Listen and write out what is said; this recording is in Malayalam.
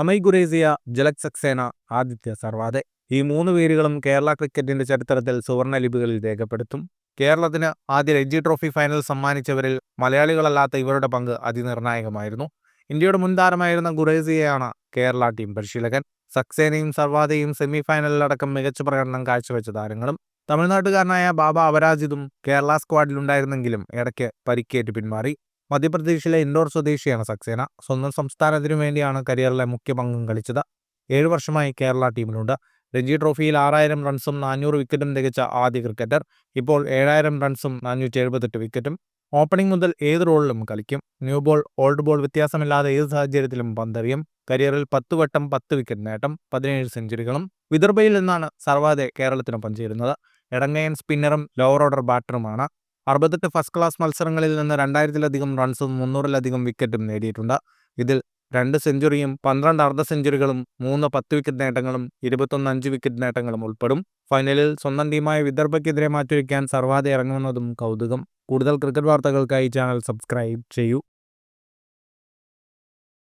അമയ് ഖുറേസിയ, ജലജ് സക്സേന, ആദിത്യ സർവാതെ ഈ 3 പേരുകളും കേരള ക്രിക്കറ്റിന്റെ ചരിത്രത്തിൽ സുവർണ്ണ ലിപികളിൽ രേഖപ്പെടുത്തും. കേരളത്തിന് ആദ്യ രഞ്ജി ട്രോഫി ഫൈനൽ സമ്മാനിച്ചവരിൽ മലയാളികളല്ലാത്ത ഇവരുടെ പങ്ക് അതിനിർണായകമായിരുന്നു. ഇന്ത്യയുടെ മുൻ താരമായിരുന്ന ഖുറേസിയയാണ് കേരള ടീം പരിശീലകൻ. സക്സേനയും സർവാതെയും സെമി ഫൈനലിലടക്കം മികച്ച പ്രകടനം കാഴ്ചവെച്ച താരങ്ങളും. തമിഴ്നാട്ടുകാരനായ ബാബ അപരാജിതും കേരള സ്ക്വാഡിലുണ്ടായിരുന്നെങ്കിലും ഇടയ്ക്ക് പരിക്കേറ്റ് പിന്മാറി. മധ്യപ്രദേശിലെ ഇൻഡോർ സ്വദേശിയാണ് സക്സേന. സ്വന്തം സംസ്ഥാനത്തിനു വേണ്ടിയാണ് കരിയറിലെ മുഖ്യ പങ്കും കളിച്ചത്. 7 വർഷമായി കേരള ടീമിലുണ്ട്. രഞ്ജി ട്രോഫിയിൽ 6000 റൺസും 400 വിക്കറ്റും തികച്ച ആദ്യ ക്രിക്കറ്റർ. ഇപ്പോൾ 7000 റൺസും 478 വിക്കറ്റും. ഓപ്പണിംഗ് മുതൽ ഏത് റോളിലും കളിക്കും. ന്യൂ ബോൾ, ഓൾഡ് ബോൾ വ്യത്യാസമില്ലാതെ ഏത് സാഹചര്യത്തിലും പന്തെറിയും. കരിയറിൽ 10 വട്ടം 10 വിക്കറ്റ് നേട്ടം, 17 സെഞ്ചുറികളും. വിദർഭയിൽ നിന്നാണ് സർവാതെ കേരളത്തിനൊപ്പം ചേരുന്നത്. ഇടങ്കയൻ സ്പിന്നറും ലോവർ ഓർഡർ ബാറ്ററുമാണ്. 68 ഫസ്റ്റ് ക്ലാസ് മത്സരങ്ങളിൽ നിന്ന് 2000-ലധികം റൺസും 300-ലധികം വിക്കറ്റും നേടിയിട്ടുണ്ട്. ഇതിൽ 2 സെഞ്ചുറിയും 12 അർദ്ധ സെഞ്ചുറികളും 3 10 വിക്കറ്റ് നേട്ടങ്ങളും 21 5 വിക്കറ്റ് നേട്ടങ്ങളും ഉൾപ്പെടും. ഫൈനലിൽ സ്വന്തം ടീമായ വിദർഭയ്ക്കെതിരെ മാറ്റുരയ്ക്കാൻ സർവാതെ ഇറങ്ങുന്നതും കൗതുകം. കൂടുതൽ ക്രിക്കറ്റ് വാർത്തകൾക്കായി ചാനൽ സബ്സ്ക്രൈബ് ചെയ്യൂ.